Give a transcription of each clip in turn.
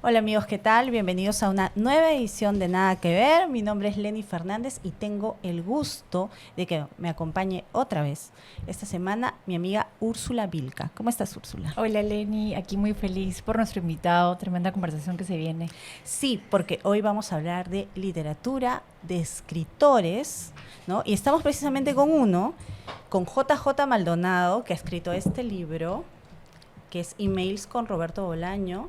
Hola amigos, ¿qué tal? Bienvenidos a una nueva edición de Nada que Ver. Mi nombre es Lenny Fernández y tengo el gusto de que me acompañe otra vez esta semana mi amiga Úrsula Vilca. ¿Cómo estás, Úrsula? Hola Lenny, aquí muy feliz por nuestro invitado, tremenda conversación que se viene. Sí, porque hoy vamos a hablar de literatura, de escritores, ¿no? Y estamos precisamente con JJ Maldonado, que ha escrito este libro, que es Emails con Roberto Bolaño.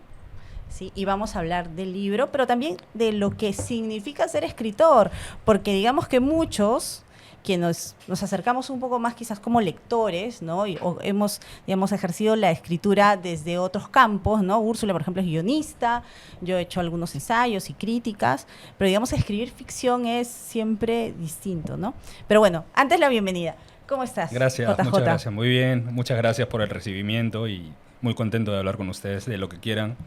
Sí, y vamos a hablar del libro, pero también de lo que significa ser escritor, porque digamos que muchos que nos acercamos un poco más quizás como lectores, ¿no? O hemos, digamos, ejercido la escritura desde otros campos, ¿no? Úrsula, por ejemplo, es guionista, yo he hecho algunos ensayos y críticas, pero digamos, escribir ficción es siempre distinto, ¿no? Pero bueno, antes la bienvenida. ¿Cómo estás, Gracias, JJ? muchas gracias, muy bien. Muchas gracias por el recibimiento y muy contento de hablar con ustedes de lo que quieran,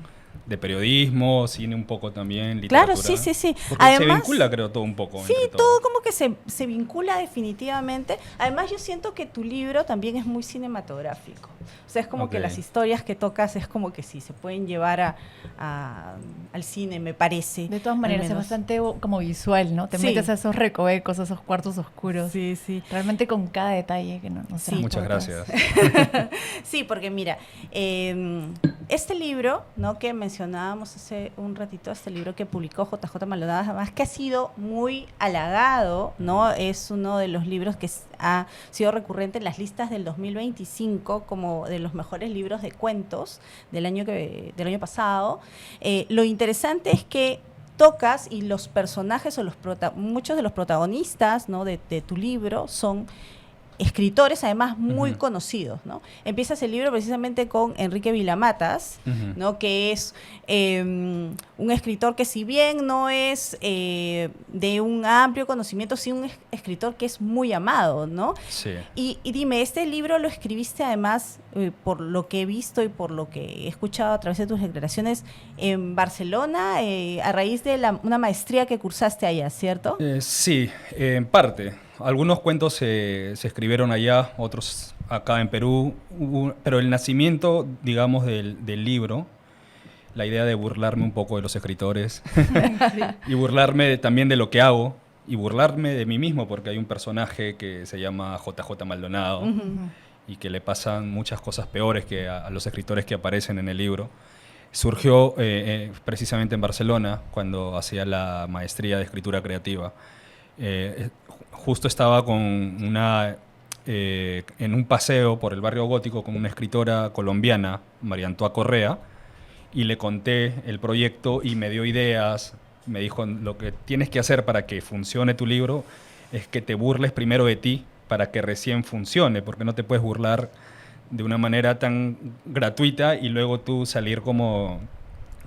de periodismo, cine un poco también, literatura. Claro, sí, sí, sí. Porque Además, se vincula, creo, todo un poco. sí, entre todo como que se vincula definitivamente. Además, yo siento que tu libro también es muy cinematográfico. O sea, es como que las historias que tocas es como que sí, se pueden llevar al cine, me parece. De todas maneras, es bastante como visual, ¿no? Te metes a esos recovecos, a esos cuartos oscuros. Sí, sí. Realmente con cada detalle que no Sí, muchas gracias. Sí, porque mira, este libro, ¿no?, que mencionábamos hace un ratito, este libro que publicó JJ Maldonado, además que ha sido muy halagado, ¿no? Es uno de los libros que ha sido recurrente en las listas del 2025 como de los mejores libros de cuentos del año pasado. Lo interesante es que tocas y los personajes o muchos de los protagonistas, ¿no?, de tu libro son escritores además muy conocidos, ¿no? Empiezas el libro precisamente con Enrique Vilamatas, ¿no?, que es un escritor que si bien no es de un amplio conocimiento, sí un escritor que es muy amado, ¿no? Sí. Y dime, este libro lo escribiste además, por lo que he visto y por lo que he escuchado a través de tus declaraciones, en Barcelona, a raíz de una maestría que cursaste allá, ¿cierto? Sí, en parte. Algunos cuentos se escribieron allá, otros acá en Perú, pero el nacimiento, digamos, del libro, la idea de burlarme un poco de los escritores y burlarme también de lo que hago y burlarme de mí mismo, porque hay un personaje que se llama JJ Maldonado y que le pasan muchas cosas peores que a los escritores que aparecen en el libro. Surgió precisamente en Barcelona, cuando hacía la maestría de escritura creativa. Justo estaba en un paseo por el barrio gótico con una escritora colombiana, María Antoa Correa, y le conté el proyecto y me dio ideas. Me dijo, lo que tienes que hacer para que funcione tu libro es que te burles primero de ti para que recién funcione, porque no te puedes burlar de una manera tan gratuita y luego tú salir como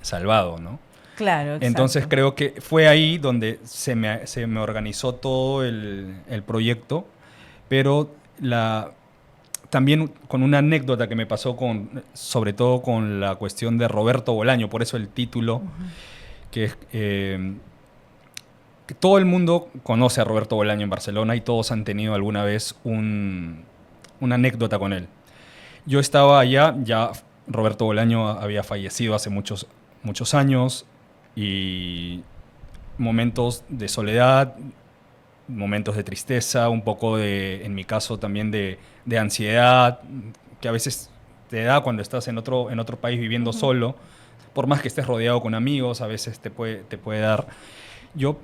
salvado, ¿no? Claro, exacto. Entonces creo que fue ahí donde se me organizó todo el proyecto, pero también con una anécdota que me pasó sobre todo con la cuestión de Roberto Bolaño, por eso el título, que es que todo el mundo conoce a Roberto Bolaño en Barcelona y todos han tenido alguna vez una anécdota con él. Yo estaba allá, ya Roberto Bolaño había fallecido hace muchos años, y momentos de soledad, momentos de tristeza, un poco en mi caso también de ansiedad, que a veces te da cuando estás en otro país viviendo solo, por más que estés rodeado con amigos, a veces te puede dar. Yo,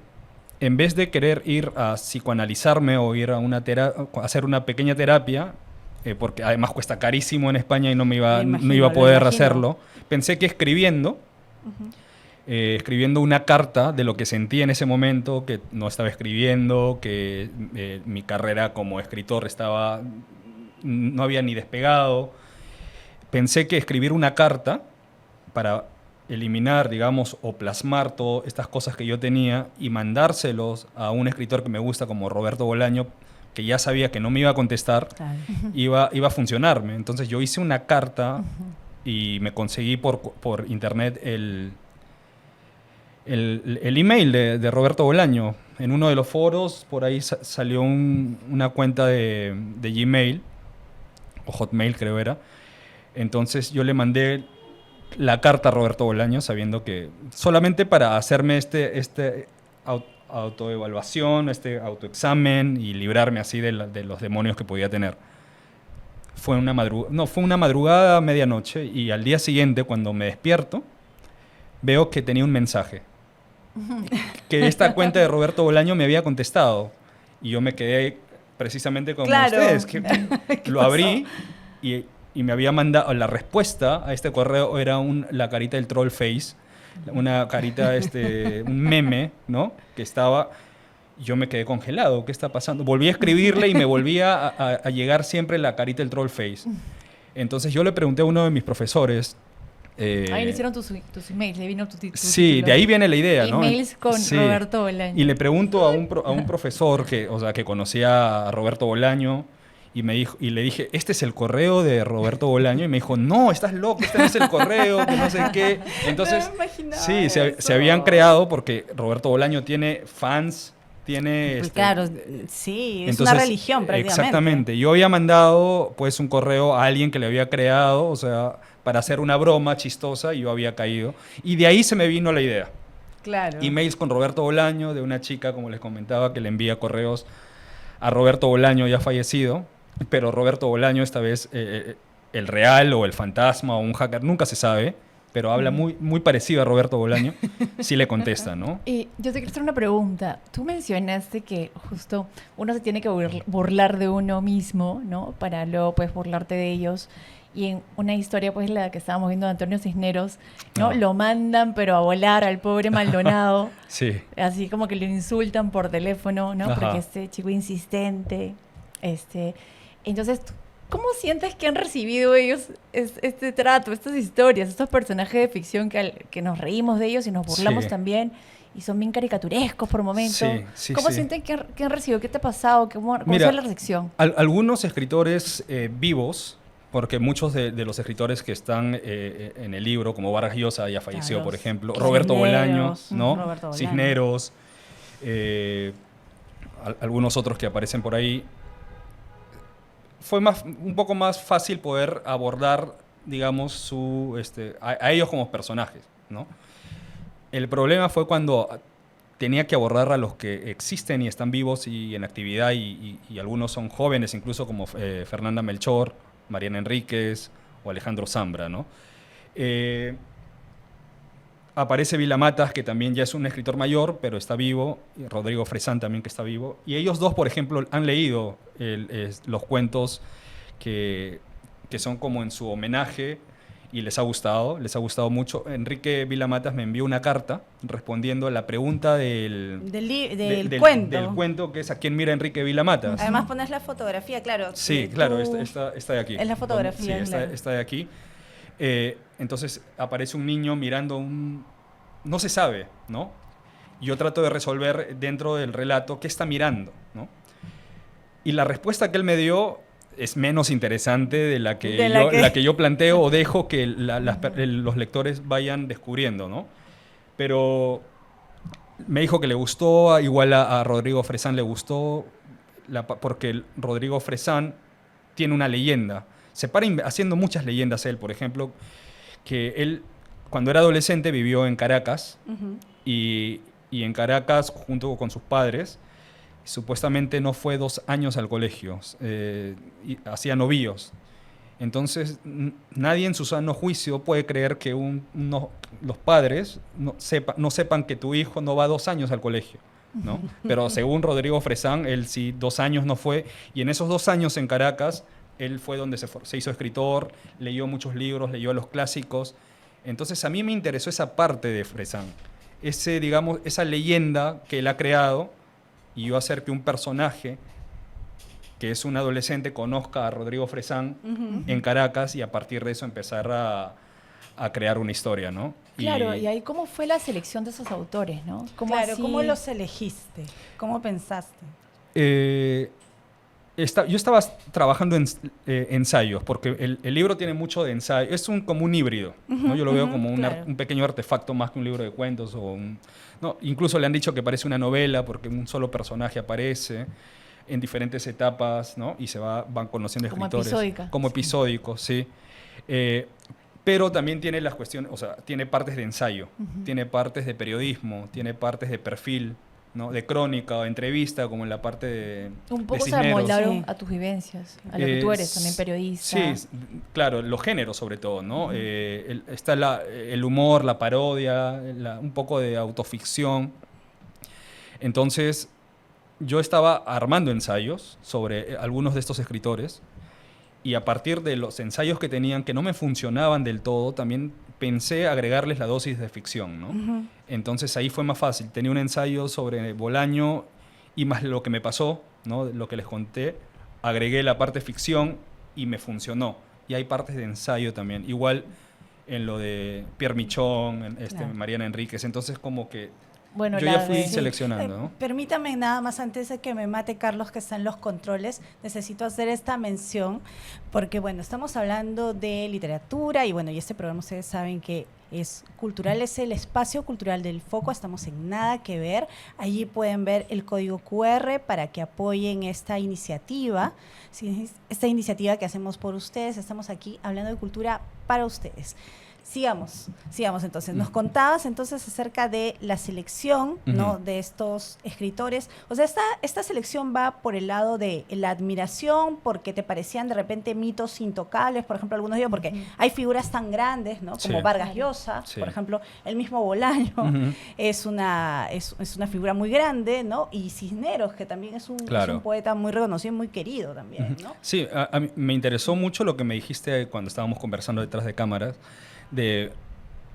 en vez de querer ir a psicoanalizarme o ir a hacer una pequeña terapia, porque además cuesta carísimo en España y no iba a poder hacerlo, pensé que escribiendo una carta de lo que sentía en ese momento, que no estaba escribiendo, que mi carrera como escritor no había ni despegado. Pensé que escribir una carta para eliminar, digamos, o plasmar todas estas cosas que yo tenía y mandárselos a un escritor que me gusta como Roberto Bolaño, que ya sabía que no me iba a contestar, iba a funcionarme. Entonces yo hice una carta y me conseguí por internet el email de Roberto Bolaño. En uno de los foros, por ahí salió una cuenta de Gmail, o Hotmail creo era. Entonces yo le mandé la carta a Roberto Bolaño, sabiendo que solamente para hacerme este autoevaluación, este autoexamen y librarme así de los demonios que podía tener. Fue una madrugada a medianoche, y al día siguiente, cuando me despierto, veo que tenía un mensaje. Que esta cuenta de Roberto Bolaño me había contestado. Y yo me quedé precisamente como ustedes, que lo abrí y me había mandado la respuesta a este correo. Era la carita del troll face, una carita, un meme, ¿no? Que estaba... Yo me quedé congelado. ¿Qué está pasando? Volví a escribirle y me volvía a llegar siempre la carita del troll face. Entonces yo le pregunté a uno de mis profesores. Ahí le hicieron tus emails, le vino tu sí, título. De ahí viene la idea, ¿no? Emails con Roberto Bolaño. Y le pregunto a un profesor que conocía a Roberto Bolaño, y le dije, ¿este es el correo de Roberto Bolaño? Y me dijo, no, estás loco, este no es el correo, que no sé qué. Entonces, sí, se habían creado porque Roberto Bolaño tiene fans. Tiene pues claro, sí, es entonces, una religión prácticamente. Exactamente. Yo había mandado pues un correo a alguien que le había creado, o sea, para hacer una broma chistosa, y yo había caído. Y de ahí se me vino la idea. Claro. Emails con Roberto Bolaño, de una chica, como les comentaba, que le envía correos a Roberto Bolaño, ya fallecido, pero Roberto Bolaño esta vez, el real o el fantasma o un hacker, nunca se sabe, pero habla muy parecido a Roberto Bolaño, sí le contesta, ¿no? Y yo te quiero hacer una pregunta. Tú mencionaste que justo uno se tiene que burlar de uno mismo, ¿no? Para luego, pues, burlarte de ellos. Y en una historia, pues, la que estábamos viendo de Antonio Cisneros, ¿no? Lo mandan, pero a volar al pobre Maldonado. Sí. Así como que lo insultan por teléfono, ¿no? Ajá. Porque este chico insistente. Entonces, ¿cómo sientes que han recibido ellos este trato, estas historias, estos personajes de ficción que nos reímos de ellos y nos burlamos también? Y son bien caricaturescos por momentos. ¿Cómo sienten que han recibido? ¿Qué te ha pasado? ¿Cómo fue la recepción? Algunos escritores vivos, porque muchos de los escritores que están en el libro, como Vargas Llosa, ya falleció, por ejemplo, Roberto Bolaño, ¿no? Roberto Bolaño. Cisneros, algunos otros que aparecen por ahí. Fue un poco más fácil poder abordar, digamos, a ellos como personajes, ¿no? El problema fue cuando tenía que abordar a los que existen y están vivos y en actividad, y algunos son jóvenes, incluso como Fernanda Melchor, Mariana Enríquez o Alejandro Zambra, ¿no? Aparece Vila Matas, que también ya es un escritor mayor, pero está vivo, y Rodrigo Fresán también, que está vivo. Y ellos dos, por ejemplo, han leído los cuentos que son como en su homenaje, y les ha gustado mucho. Enrique Vila Matas me envió una carta respondiendo a la pregunta del cuento. Del cuento, que es ¿A quién mira Enrique Vila Matas? Además pones la fotografía, claro. Sí, claro, está de aquí. Es la fotografía, sí, claro. está de aquí. Entonces aparece un niño mirando no se sabe, ¿no? Yo trato de resolver dentro del relato qué está mirando, ¿no? Y la respuesta que él me dio es menos interesante de la que yo planteo o dejo que los lectores vayan descubriendo, ¿no? Pero me dijo que le gustó, igual a Rodrigo Fresán le gustó, porque Rodrigo Fresán tiene una leyenda. Se para haciendo muchas leyendas él, por ejemplo, que él, cuando era adolescente, vivió en Caracas, y en Caracas, junto con sus padres, supuestamente no fue 2 años al colegio, y hacía novillos. Entonces, nadie en su sano juicio puede creer que los padres no sepan que tu hijo no va 2 años al colegio, ¿no? Pero según Rodrigo Fresán, él sí 2 años no fue, y en esos 2 años en Caracas, él fue donde se hizo escritor, leyó muchos libros, leyó los clásicos. Entonces a mí me interesó esa parte de Fresán, esa leyenda que él ha creado, y yo hacer que un personaje que es un adolescente conozca a Rodrigo Fresán en Caracas, y a partir de eso empezar a crear una historia, ¿no? Claro, y ahí ¿cómo fue la selección de esos autores, no? ¿Cómo los elegiste? ¿Cómo pensaste? Yo estaba trabajando en ensayos, porque el libro tiene mucho de ensayo. Es como un híbrido, ¿no? Yo lo veo como un pequeño artefacto más que un libro de cuentos. No, incluso le han dicho que parece una novela porque un solo personaje aparece en diferentes etapas, ¿no? Y van conociendo escritores. Episódica. Como episódico, sí. Pero también tiene las cuestiones, o sea, tiene partes de ensayo, tiene partes de periodismo, tiene partes de perfil, ¿no? De crónica o entrevista, como en la parte de Un poco de se Cisneros. amoldaron Sí. a tus vivencias, a lo que tú eres, también periodista. Sí, claro, los géneros sobre todo, ¿no? Está el humor, la parodia, un poco de autoficción. Entonces, yo estaba armando ensayos sobre algunos de estos escritores y a partir de los ensayos que tenían, que no me funcionaban del todo, también pensé agregarles la dosis de ficción, ¿no? Ujú. Entonces ahí fue más fácil. Tenía un ensayo sobre Bolaño y más lo que me pasó, ¿no? Lo que les conté, agregué la parte ficción y me funcionó. Y hay partes de ensayo también. Igual en lo de Pierre Michón, Claro. Mariana Enríquez. Entonces como que Bueno, yo la ya fui de- seleccionando, ¿no? Permítame nada más antes de que me mate Carlos, que está en los controles, necesito hacer esta mención, porque bueno, estamos hablando de literatura y bueno, y este programa ustedes saben que es cultural, es el espacio cultural del Foco, estamos en Nada que Ver, allí pueden ver el código QR para que apoyen esta iniciativa, sí, esta iniciativa que hacemos por ustedes, estamos aquí hablando de cultura para ustedes. Sigamos entonces. Nos contabas entonces acerca de la selección, ¿no? Ujú. De estos escritores. O sea, esta selección va por el lado de la admiración, porque te parecían de repente mitos intocables, por ejemplo, algunos de ellos, porque hay figuras tan grandes, ¿no? Como Sí. Vargas Llosa, Sí. por ejemplo, el mismo Bolaño Ujú. es una figura muy grande, ¿no? Y Cisneros, que también es un Claro. poeta muy reconocido y muy querido también, ¿no? Sí, a mí me interesó mucho lo que me dijiste cuando estábamos conversando detrás de cámaras, de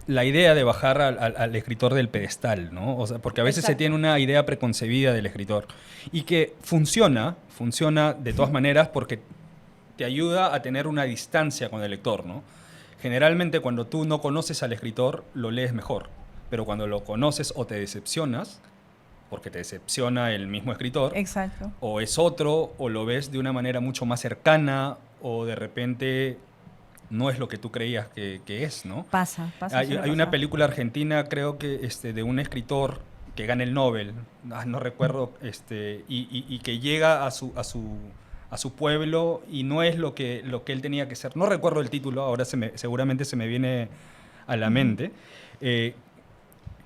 la idea de bajar al escritor del pedestal, ¿no? O sea, porque a veces se Exacto. tiene una idea preconcebida del escritor y que funciona de todas maneras porque te ayuda a tener una distancia con el lector, ¿no? Generalmente cuando tú no conoces al escritor, lo lees mejor, pero cuando lo conoces o te decepcionas, porque te decepciona el mismo escritor, Exacto. o es otro, o lo ves de una manera mucho más cercana, o de repente no es lo que tú creías que es, ¿no? Pasa. Hay suele una pasar. película argentina, creo que de un escritor que gana el Nobel, no recuerdo, y que llega a su pueblo y no es lo que él tenía que ser. No recuerdo el título, ahora seguramente se me viene a la mente.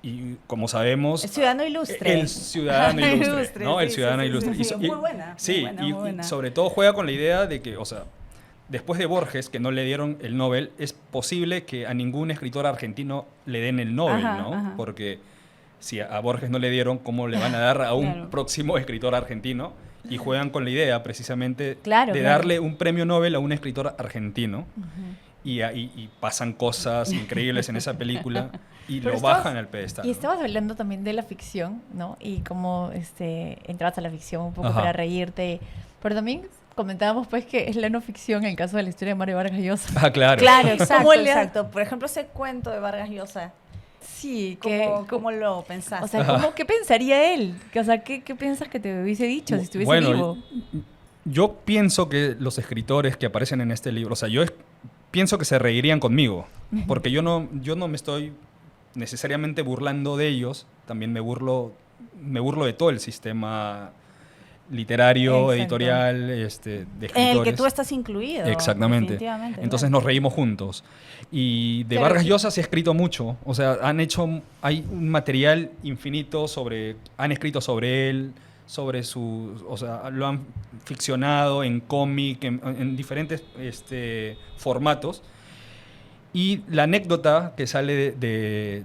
Y como sabemos... El ciudadano ilustre. El ciudadano ilustre, ¿no? El sí, ciudadano sí, sí, ilustre. sí, sí. Y- Muy buena. Sí, muy buena, y muy buena. sobre todo juega con la idea de que, o sea, después de Borges, que no le dieron el Nobel, es posible que a ningún escritor argentino le den el Nobel, Ajá, ¿no? ajá. Porque si a Borges no le dieron, ¿cómo le van a dar a un Claro. próximo escritor argentino? Y juegan con la idea precisamente Claro, de claro. darle un premio Nobel a un escritor argentino. Y pasan cosas increíbles en esa película y Pero lo estabas- bajan al pedestal. Y ¿no? estabas hablando también de la ficción, ¿no? Y cómo entrabas a la ficción un poco Ajá. para reírte. Pero también comentábamos pues que es la no ficción en el caso de la historia de Mario Vargas Llosa. Ah, claro. Claro, exacto, ¿Cómo le ha- exacto. Por ejemplo, ese cuento de Vargas Llosa, Sí, que... ¿cómo lo pensaste? O sea, ¿qué pensaría él? O sea, ¿qué piensas que te hubiese dicho si estuviese Bueno, vivo? yo pienso que los escritores que aparecen en este libro, o sea, pienso que se reirían conmigo, porque yo no me estoy necesariamente burlando de ellos, también me burlo de todo el sistema literario, Exacto. editorial, de escritores. En el que tú estás incluido. Exactamente. Definitivamente, Entonces claro. nos reímos juntos. Y de Claro, Vargas sí. Llosa se ha escrito mucho. O sea, hay un material infinito han escrito sobre él, o sea, lo han ficcionado en cómic, en diferentes formatos. Y la anécdota que sale de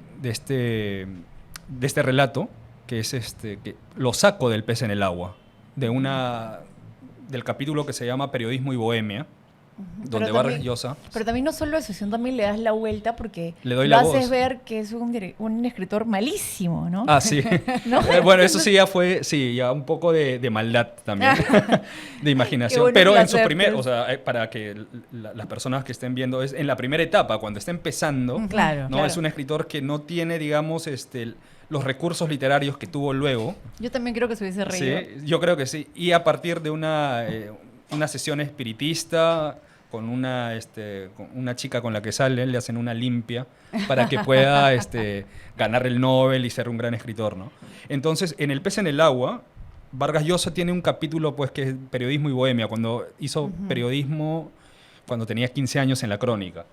este relato, que es que lo saco del pez en el agua, del capítulo que se llama Periodismo y Bohemia, donde Pero Vargas también- Llosa... Pero también no solo eso, sino también le das la vuelta porque Le doy lo la haces voz. ver que es un escritor malísimo, ¿no? Ah, sí. ¿No? Bueno, eso sí ya fue, ya un poco de maldad también, de imaginación. Qué bueno Pero que en su lo primer, aceptes. o sea, para que las personas que estén viendo, es en la primera etapa, cuando está empezando, Claro, ¿no? claro. Es un escritor que no tiene, digamos, los recursos literarios que tuvo luego. Yo también creo que se hubiese reído. Sí, yo creo que sí. Y a partir de una sesión espiritista con una chica con la que sale, le hacen una limpia para que pueda ganar el Nobel y ser un gran escritor, ¿no? Entonces, en El pez en el agua, Vargas Llosa tiene un capítulo pues que es Periodismo y Bohemia, cuando hizo periodismo cuando tenía 15 años en La Crónica.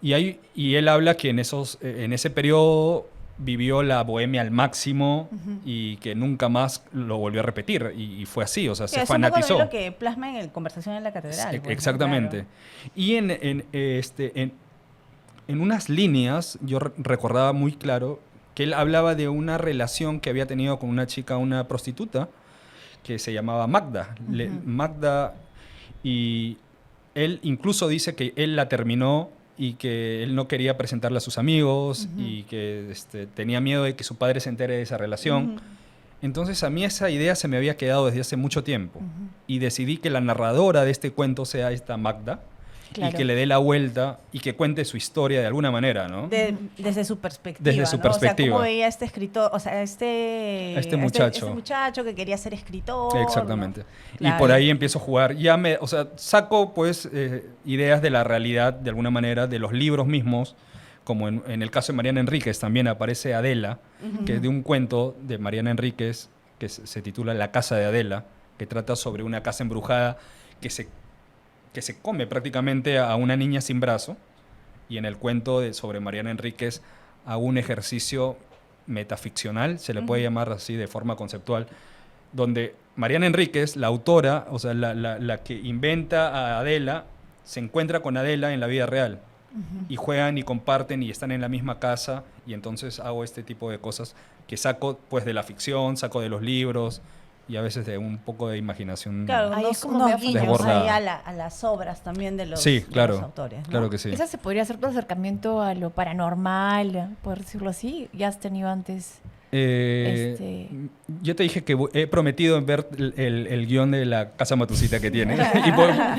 Y él habla que en ese periodo vivió la bohemia al máximo y que nunca más lo volvió a repetir. Y fue así, o sea, se fanatizó. Es un poco lo que plasma en Conversación en la Catedral. Pues, Exactamente. Claro. Y en unas líneas yo recordaba muy claro que él hablaba de una relación que había tenido con una chica, una prostituta, que se llamaba Magda. Magda, y él incluso dice que él la terminó y que él no quería presentarla a sus amigos y que tenía miedo de que su padre se entere de esa relación. Entonces a mí esa idea se me había quedado desde hace mucho tiempo y decidí que la narradora de este cuento sea esta Magda. Claro. Y que le dé la vuelta y que cuente su historia de alguna manera, ¿no? Desde su perspectiva. Desde su perspectiva. O sea, cómo veía este escritor, o sea, este muchacho que quería ser escritor. Exactamente. ¿no? Claro. Y por ahí empiezo a jugar. O sea, saco pues ideas de la realidad, de alguna manera, de los libros mismos, como en el caso de Mariana Enríquez también aparece Adela, que es de un cuento de Mariana Enríquez que se titula La casa de Adela, que trata sobre una casa embrujada que se come prácticamente a una niña sin brazo, y en el cuento sobre Mariana Enríquez hago un ejercicio metaficcional, se le puede llamar así de forma conceptual, donde Mariana Enríquez, la autora, o sea, la que inventa a Adela, se encuentra con Adela en la vida real, y juegan y comparten y están en la misma casa, y entonces hago este tipo de cosas que saco pues de la ficción, saco de los libros, y a veces de un poco de imaginación. Claro, ahí es como unos guiños desbordada. ahí a las obras también de los, sí, claro, de los autores, ¿no? Claro que sí. Esa se podría hacer tu acercamiento a lo paranormal, por decirlo así. ¿Ya has tenido antes? Yo te dije que he prometido ver el guión de la Casa Matucita que tiene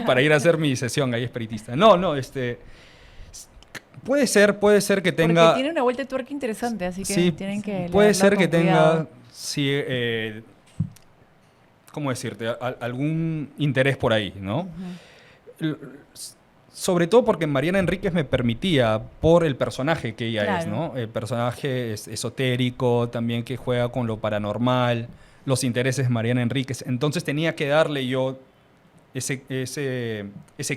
para ir a hacer mi sesión ahí espiritista. No, puede ser que tenga... Porque tiene una vuelta de tuerca interesante, así que sí, tienen que... puede ser que cuidado. tenga... Sí, ¿cómo decirte? Algún interés por ahí, ¿no? Sobre todo porque Mariana Enríquez me permitía, por el personaje que ella es, ¿no? El personaje es esotérico, también que juega con lo paranormal, los intereses de Mariana Enríquez. Entonces tenía que darle yo ese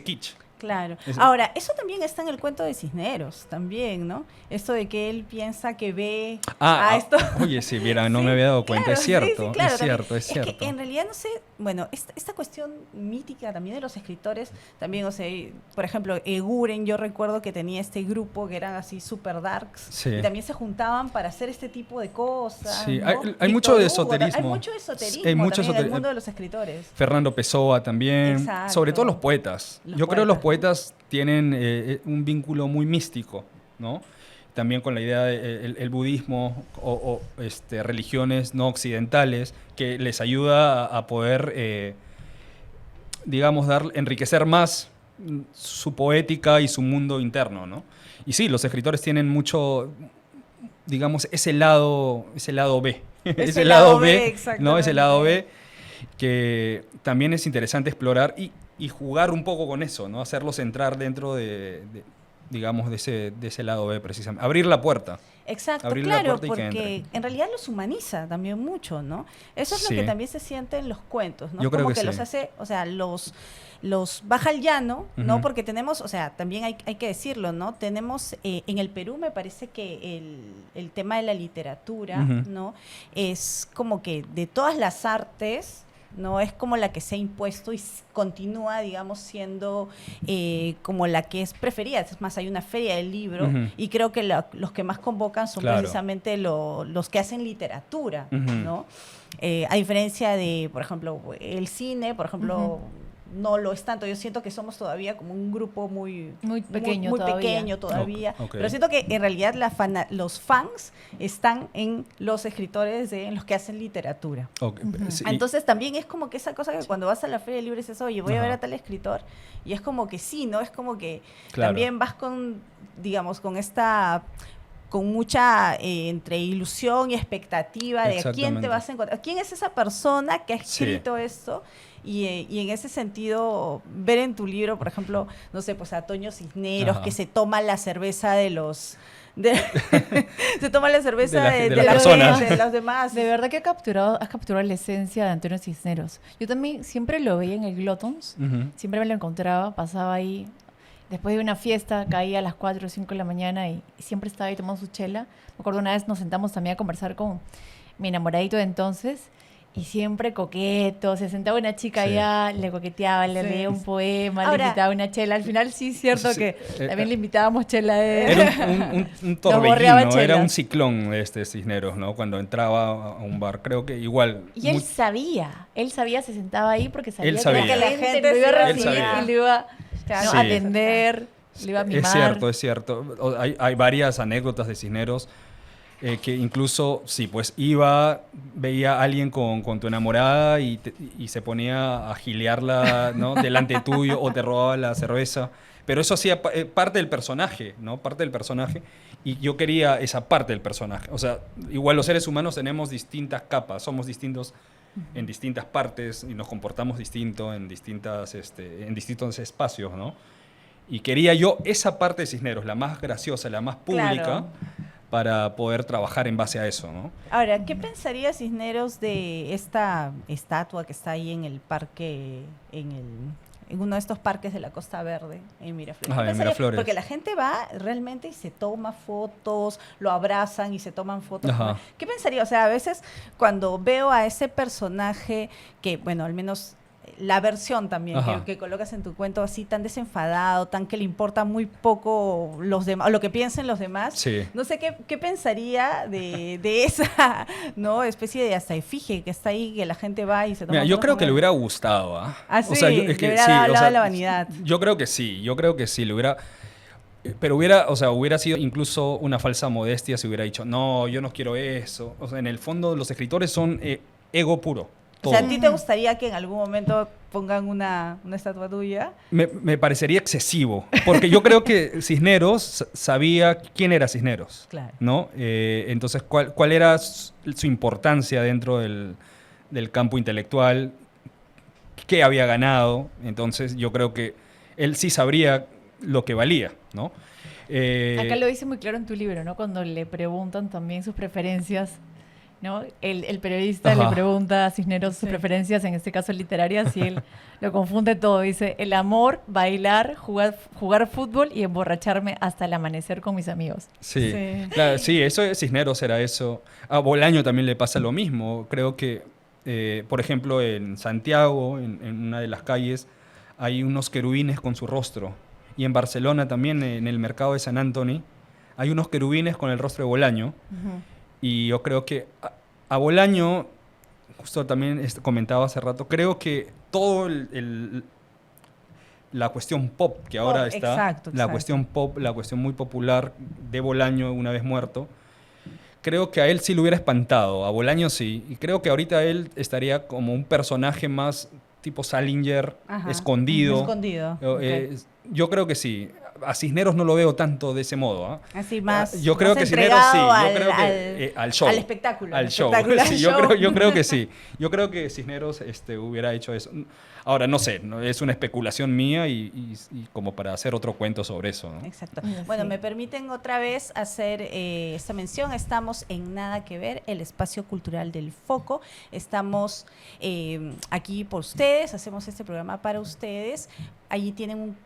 kitsch. Claro. Ahora, eso también está en el cuento de Cisneros, también, ¿no? Esto de que él piensa que ve a esto. Oye, sí, mira, no me había dado cuenta. Claro, es cierto, claro, es cierto. Es que en realidad, no sé, bueno, esta cuestión mítica también de los escritores, también, o sea, por ejemplo, Eguren, yo recuerdo que tenía este grupo que eran así super darks, y también se juntaban para hacer este tipo de cosas. Sí, ¿no? hay mucho de esoterismo. Hay mucho esoterismo también en el mundo de los escritores. Fernando Pessoa también. Exacto. Sobre todo los poetas. Yo creo que los poetas tienen un vínculo muy místico, ¿no? También con la idea del budismo o religiones no occidentales que les ayuda a poder, digamos, enriquecer más su poética y su mundo interno, ¿no? Y sí, los escritores tienen mucho, digamos, ese lado B. ese lado B, ¿no? Ese lado B que también es interesante explorar y jugar un poco con eso, ¿no? Hacerlos entrar dentro digamos, de ese lado B, precisamente. Abrir la puerta. Exacto, abrir claro, la puerta porque en realidad los humaniza también mucho, ¿no? Eso es lo que también se siente en los cuentos, ¿no? Yo creo como que los hace, o sea, los baja al llano, ¿no? Porque tenemos, o sea, también hay que decirlo, ¿no? Tenemos, en el Perú me parece que el tema de la literatura, ¿no? Es como que de todas las artes, ¿no? Es como la que se ha impuesto y continúa, digamos, siendo como la que es preferida. Es más, hay una feria del libro y creo que los que más convocan son precisamente los que hacen literatura, ¿no? A diferencia de, por ejemplo, el cine, por ejemplo, no lo es tanto. Yo siento que somos todavía como un grupo muy pequeño todavía. Okay. Pero siento que en realidad los fans están en los escritores, en los que hacen literatura. Okay. Sí. Entonces también es como que esa cosa que cuando vas a la feria del libro dices, oye, voy a ver a tal escritor, y es como que sí, ¿no? Es como que también vas con, digamos, con mucha entre ilusión y expectativa de a quién te vas a encontrar, quién es esa persona que ha escrito esto. Y en ese sentido, ver en tu libro, por ejemplo, no sé, pues a Toño Cisneros, que se toma la cerveza de los... se toma la cerveza de las personas, de los demás. De verdad que has capturado la esencia de Antonio Cisneros. Yo también siempre lo veía en el Glotons, siempre me lo encontraba, pasaba ahí después de una fiesta, caía a las 4 o 5 de la mañana y siempre estaba ahí tomando su chela. Me acuerdo una vez nos sentamos también a conversar con mi enamoradito de entonces y siempre coqueto, se sentaba una chica Sí. allá, le coqueteaba, le Sí. leía un poema, Ahora- le invitaba una chela. Al final sí es cierto Sí, que eh, también le invitábamos chela a él. Era un borreaba torbellino, era chelas. un ciclón Cisneros, ¿no? Cuando entraba a un bar, creo que igual... Y él muy- sabía, se sentaba ahí porque sabía, Él sabía. que la Que la gente gente lo iba a se iba a recibir subir. y lo iba Claro. ¿no? Sí. a atender, lo iba a mimar. Es cierto, es cierto. Hay varias anécdotas de Cisneros que incluso, sí, pues veía a alguien con tu enamorada y se ponía a gilearla, ¿no? Delante tuyo o te robaba la cerveza. Pero eso hacía parte del personaje, ¿no? Parte del personaje. Y yo quería esa parte del personaje. O sea, igual los seres humanos tenemos distintas capas, somos distintos en distintas partes y nos comportamos distinto en distintos espacios, ¿no? Y quería yo esa parte de Cisneros, la más graciosa, la más pública, Claro. para poder trabajar en base a eso, ¿no? Ahora, ¿qué pensaría Cisneros de esta estatua que está ahí en el parque, en uno de estos parques de la Costa Verde, en Miraflores? Ajá, ¿Qué en pensaría? Miraflores. Porque la gente va realmente y se toma fotos, lo abrazan y se toman fotos. Ajá. ¿Qué pensaría? O sea, a veces cuando veo a ese personaje que, bueno, al menos la versión también Ajá. que colocas en tu cuento así tan desenfadado, tan que le importa muy poco los demás, o lo que piensen los demás. Sí. No sé qué pensaría de esa, ¿no? Especie de hasta efigie que está ahí, que la gente va y se toma Mira, yo fotos creo con que le él. hubiera gustado, ¿ah? Ah, sí, es le que hubiera sí, hablado de la vanidad. Yo creo que sí, le hubiera... Pero hubiera sido incluso una falsa modestia si hubiera dicho, no, yo no quiero eso. O sea, en el fondo los escritores son ego puro. O sea, ¿a todo. ti te gustaría que en algún momento pongan una estatua tuya? Me parecería excesivo, porque yo creo que Cisneros sabía quién era Cisneros, Claro. ¿no? Entonces, ¿cuál era su importancia dentro del campo intelectual? ¿Qué había ganado? Entonces, yo creo que él sí sabría lo que valía, ¿no? Acá lo dice muy claro en tu libro, ¿no? Cuando le preguntan también sus preferencias, ¿no? El periodista Ajá. le pregunta a Cisneros sus Sí. preferencias, en este caso literarias, y él lo confunde todo. Dice, el amor, bailar, jugar fútbol y emborracharme hasta el amanecer con mis amigos. Sí, Sí. claro, sí, eso de Cisneros era eso. A Bolaño también le pasa lo mismo. Creo que, por ejemplo, en Santiago, en una de las calles, hay unos querubines con su rostro. Y en Barcelona también, en el mercado de San Antoni, hay unos querubines con el rostro de Bolaño. Y yo creo que a Bolaño, justo también comentaba hace rato, creo que todo la cuestión pop que ahora está, exacto, la exacto. cuestión pop, la cuestión muy popular de Bolaño una vez muerto, creo que a él sí lo hubiera espantado, a Bolaño sí, y creo que ahorita él estaría como un personaje más tipo Salinger, Ajá. escondido. Escondido. Yo, ok. yo creo que sí. A Cisneros no lo veo tanto de ese modo, ¿ah? Así más. Yo creo más que Cisneros sí, entregado yo creo que al show. Al espectáculo. Al show. espectacular Sí, show. yo creo que sí. Yo creo que Cisneros hubiera hecho eso. Ahora, no sé, es una especulación mía y como para hacer otro cuento sobre eso, ¿no? Exacto. Sí. Bueno, me permiten otra vez hacer esta mención. Estamos en Nada que Ver, el espacio cultural del Foco. Estamos aquí por ustedes, hacemos este programa para ustedes. Allí tienen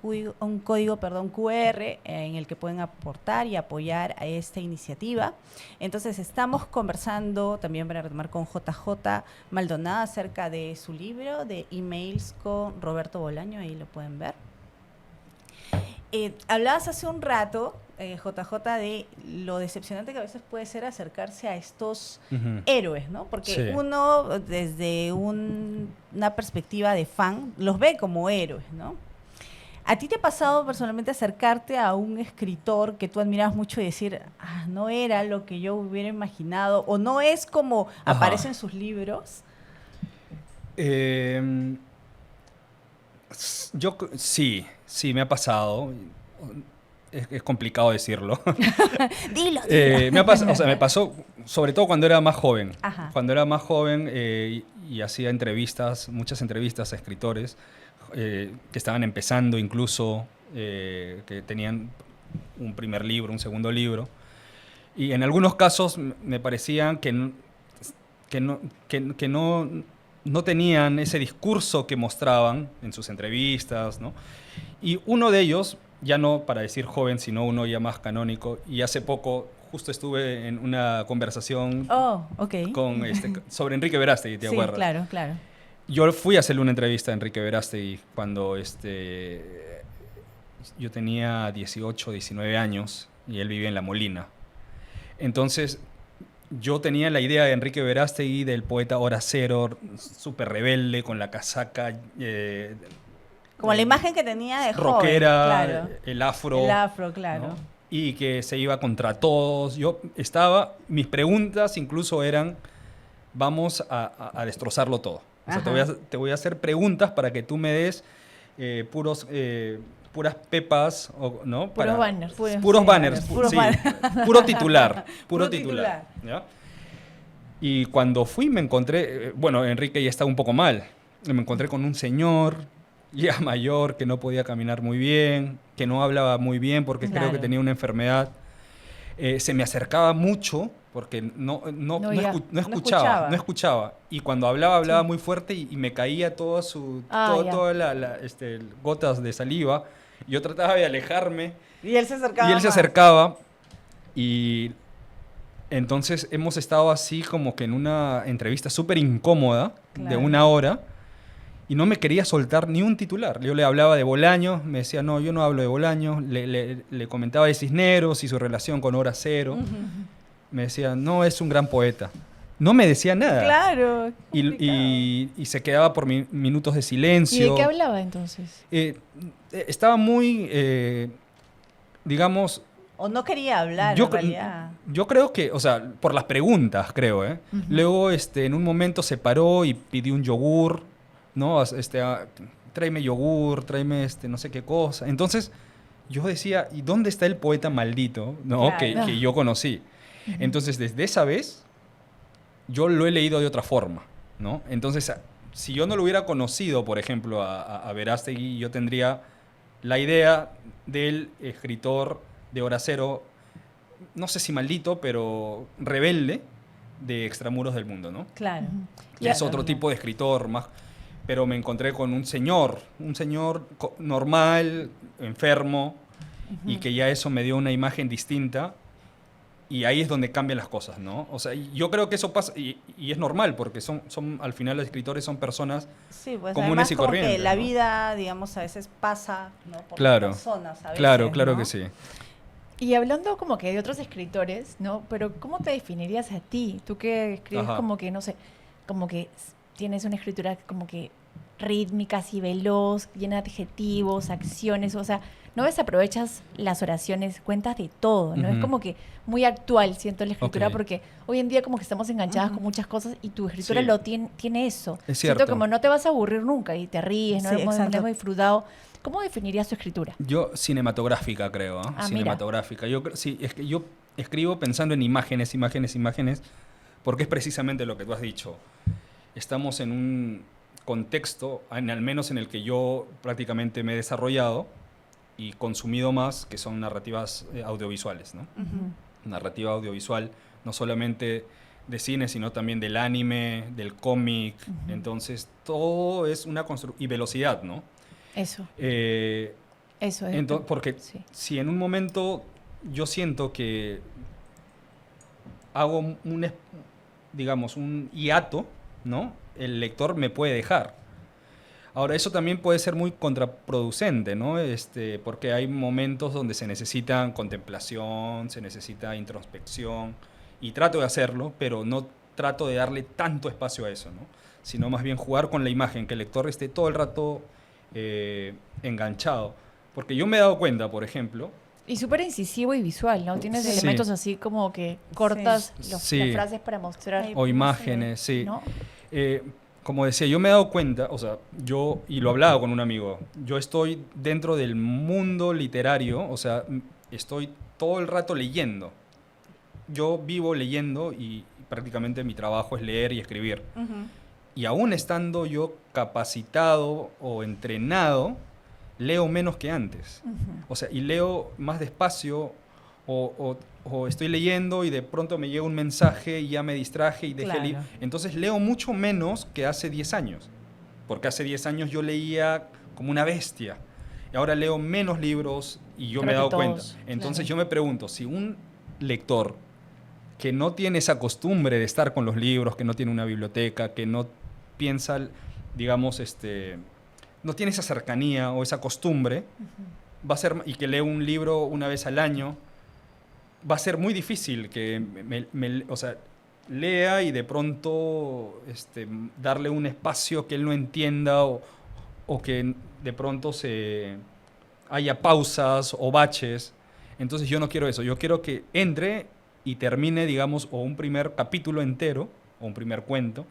un código QR en el que pueden aportar y apoyar a esta iniciativa. Entonces, estamos conversando también para retomar con JJ Maldonado acerca de su libro de emails con Roberto Bolaño, ahí lo pueden ver. Hablabas hace un rato, JJ, de lo decepcionante que a veces puede ser acercarse a estos Ujú. héroes, ¿no? Porque Sí. uno, desde una perspectiva de fan, los ve como héroes, ¿no? ¿A ti te ha pasado personalmente acercarte a un escritor que tú admirabas mucho y decir, no era lo que yo hubiera imaginado, o no es como Ajá. aparece en sus libros? Sí, me ha pasado. Es complicado decirlo. Dilo. Me pasó sobre todo cuando era más joven. Ajá. Cuando era más joven y hacía muchas entrevistas a escritores que estaban empezando incluso, que tenían un primer libro, un segundo libro. Y en algunos casos me parecían que no tenían ese discurso que mostraban en sus entrevistas, ¿no? Y uno de ellos ya no para decir joven, sino uno ya más canónico. Y hace poco justo estuve en una conversación Oh, ok. sobre Enrique Verástegui, ¿te Sí, acuerdas? claro, claro. Yo fui a hacerle una entrevista a Enrique Verástegui cuando yo tenía 18, 19 años y él vivía en La Molina. Entonces, yo tenía la idea de Enrique Verástegui, del poeta hora cero, súper rebelde, con la casaca... Como la imagen que tenía de joven. rockera, Claro. el afro. El afro, claro. ¿no? Y que se iba contra todos. Mis preguntas incluso eran, vamos a destrozarlo todo. O sea, Ajá. te voy a hacer preguntas para que tú me des puras pepas, ¿no? Puros banners. Puros Sí, banners, puros sí. banners. Puro titular. Puro titular. ¿Ya? Y cuando fui me encontré, Enrique ya estaba un poco mal. Me encontré con un señor ya mayor que no podía caminar muy bien, que no hablaba muy bien porque creo que Claro. tenía una enfermedad. Se me acercaba mucho porque no escuchaba. escuchaba. Y cuando hablaba Sí. muy fuerte y me caía toda Ya. todas gotas de saliva. Yo trataba de alejarme Y él se acercaba. y él se más. acercaba y entonces hemos estado así como que en una entrevista súper incómoda de Claro. 1 hora y no me quería soltar ni un titular. Yo le hablaba de Bolaños, me decía, no, yo no hablo de Bolaños. Le comentaba de Cisneros y su relación con Hora Cero. Ujú. Me decía, no, es un gran poeta. No me decía nada. Claro. Y se quedaba por minutos de silencio. ¿Y de qué hablaba entonces? Estaba muy, digamos... O no quería hablar, Yo, en realidad. yo creo que, o sea, por las preguntas, creo, ¿eh? Ujú. Luego, en un momento se paró y pidió un yogur, ¿no? Tráeme yogur, tráeme no sé qué cosa. Entonces, yo decía, ¿y dónde está el poeta maldito, ¿no? Claro. Que yo conocí. Entonces, desde esa vez, yo lo he leído de otra forma, ¿no? Entonces, si yo no lo hubiera conocido, por ejemplo, a Verástegui, yo tendría la idea del escritor de Hora Cero, no sé si maldito, pero rebelde, de Extramuros del Mundo, ¿no? Claro. Ujú. Que es otro tipo de escritor, más, pero me encontré con un señor normal, enfermo, y que ya eso me dio una imagen distinta, y ahí es donde cambian las cosas, ¿no? O sea, yo creo que eso pasa, y es normal, porque al final los escritores son personas Sí, pues comunes además y como corrientes, que la ¿no? vida, digamos, a veces pasa, ¿no? Por Claro. las personas, a veces, claro ¿no? que sí. Y hablando como que de otros escritores, ¿no? Pero ¿cómo te definirías a ti? Tú que escribes Ajá. como que, no sé, como que tienes una escritura como que rítmica, así veloz, llena de adjetivos, acciones, o sea, no desaprovechas las oraciones, cuentas de todo, ¿no? Es Ujú. como que muy actual, siento, la escritura, Ok. porque hoy en día como que estamos enganchadas Ujú. con muchas cosas y tu escritura Sí. tiene eso. Es Siento cierto. como no te vas a aburrir nunca y te ríes, ¿no? Sí, Hemos exacto. disfrutado. ¿Cómo definirías tu escritura? Yo, cinematográfica, creo, ¿eh? Ah, mira. Cinematográfica. Sí, es que yo escribo pensando en imágenes, porque es precisamente lo que tú has dicho. Estamos en un contexto, al menos en el que yo prácticamente me he desarrollado y consumido más, que son narrativas audiovisuales, ¿no? Ujú. Narrativa audiovisual, no solamente de cine, sino también del anime, del cómic. Ujú. Entonces, todo es una construcción. Y velocidad, ¿no? Eso, Eh, eso es. porque Sí. si en un momento yo siento que hago digamos, un hiato, ¿no? El lector me puede dejar. Ahora, eso también puede ser muy contraproducente, ¿no? Porque hay momentos donde se necesita contemplación, se necesita introspección, y trato de hacerlo, pero no trato de darle tanto espacio a eso, ¿no? Sino más bien jugar con la imagen, que el lector esté todo el rato enganchado. Porque yo me he dado cuenta, por ejemplo... Y súper incisivo y visual, ¿no? Tienes Sí. elementos así como que cortas Sí. las frases para mostrar, Ay, O imágenes, sí. ¿no? Como decía, yo me he dado cuenta, o sea, y lo hablaba con un amigo, yo estoy dentro del mundo literario, o sea, estoy todo el rato leyendo. Yo vivo leyendo y prácticamente mi trabajo es leer y escribir. Ujú. Y aún estando yo capacitado o entrenado, leo menos que antes. Ujú. O sea, y leo más despacio o estoy leyendo y de pronto me llega un mensaje y ya me distraje y dejé el libro. Claro. Entonces leo mucho menos que hace 10 años. Porque hace 10 años yo leía como una bestia. y ahora leo menos libros y yo Creo me he que dado cuenta. todos, Entonces claro. yo me pregunto, si un lector que no tiene esa costumbre de estar con los libros, que no tiene una biblioteca, que no piensa, digamos, no tiene esa cercanía o esa costumbre, va a ser, y que lee un libro una vez al año, va a ser muy difícil que o sea, lea y de pronto darle un espacio que él no entienda o que de pronto haya pausas o baches. Entonces yo no quiero eso, yo quiero que entre y termine, digamos, o un primer capítulo entero o un primer cuento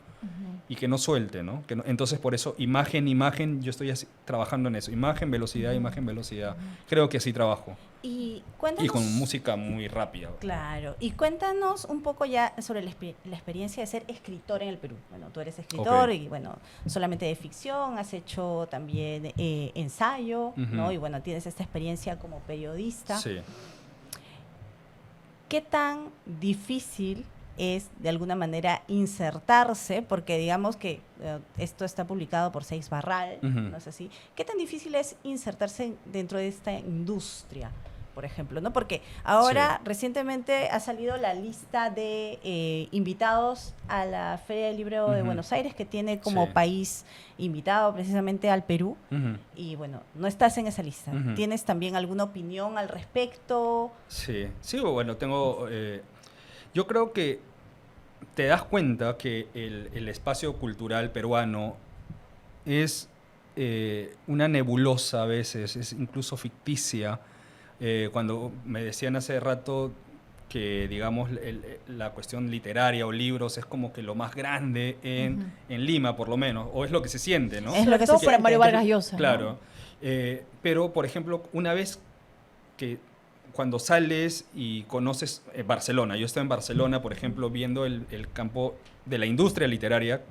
y que no suelte, ¿no? Entonces por eso imagen, yo estoy trabajando en eso, imagen, velocidad. Creo que así trabajo. Y Y cuéntanos... con música muy rápida. Claro, y cuéntanos un poco ya sobre la experiencia de ser escritor en el Perú. Bueno, tú eres escritor y bueno, solamente de ficción, has hecho también ensayo, ¿no? Y bueno, tienes esta experiencia como periodista. Sí. ¿Qué tan difícil es de alguna manera insertarse? Porque digamos que esto está publicado por Seix Barral, ¿no es así? ¿Qué tan difícil es insertarse dentro de esta industria, por ejemplo, ¿no? Porque ahora recientemente ha salido la lista de invitados a la Feria del Libro de Buenos Aires, que tiene como país invitado precisamente al Perú. Y bueno, no estás en esa lista. ¿Tienes también alguna opinión al respecto? Sí, bueno, tengo... yo creo que te das cuenta que el espacio cultural peruano es una nebulosa a veces, es incluso ficticia. Cuando me decían hace rato que, digamos, la cuestión literaria o libros es como que lo más grande en Lima, por lo menos, o es lo que se siente, ¿no? Es lo que todo se para siente. Mario Vargas Llosa, ¿no? Claro. Pero, por ejemplo, una vez que cuando sales y conoces Barcelona, yo estoy en Barcelona, por ejemplo, viendo el campo de la industria literaria,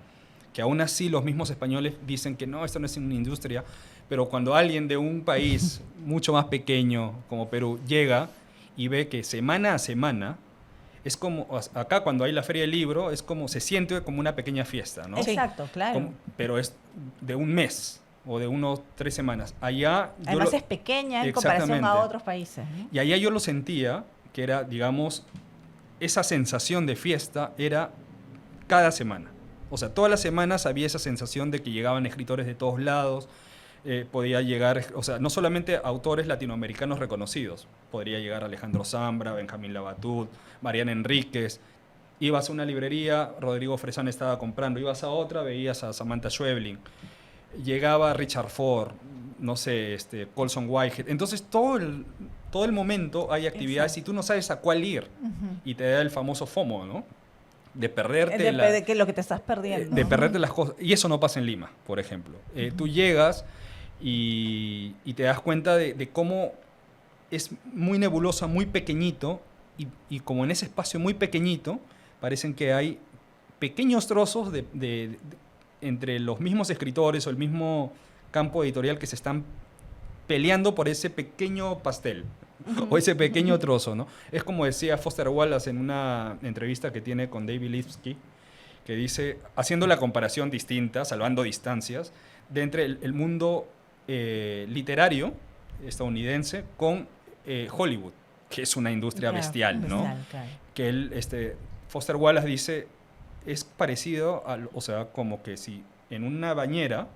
que aún así los mismos españoles dicen que no, esto no es una industria, pero cuando alguien de un país mucho más pequeño como Perú llega y ve que semana a semana, es como, acá cuando hay la Feria del Libro, es como, se siente como una pequeña fiesta, ¿no? Exacto, claro. Pero es de un mes o de unos 3 semanas. Allá... Además es pequeña en comparación a otros países, ¿no? Y allá yo lo sentía, que era, digamos, esa sensación de fiesta era cada semana. O sea, todas las semanas había esa sensación de que llegaban escritores de todos lados, podía llegar, o sea, no solamente autores latinoamericanos reconocidos, podría llegar Alejandro Zambra, Benjamín Labatut, Mariana Enríquez. Ibas a una librería, Rodrigo Fresán estaba comprando, ibas a otra, veías a Samantha Schweblin, llegaba Richard Ford, no sé, Colson Whitehead. Entonces todo el momento hay actividades. Exacto. Y tú no sabes a cuál ir y te da el famoso FOMO, ¿no? De perderte de que lo que te estás perdiendo. De perderte las cosas. Y eso no pasa en Lima, por ejemplo. Tú llegas y te das cuenta de cómo es muy nebulosa, muy pequeñito, y como en ese espacio muy pequeñito, parecen que hay pequeños trozos entre los mismos escritores o el mismo campo editorial que se están peleando por ese pequeño pastel o ese pequeño trozo, ¿no? Es como decía Foster Wallace en una entrevista que tiene con David Lipsky, que dice, haciendo la comparación distinta, salvando distancias, de entre el mundo literario estadounidense con Hollywood, que es una industria bestial, ¿no? Claro. Que Foster Wallace dice, es parecido, o sea, como que si en una bañera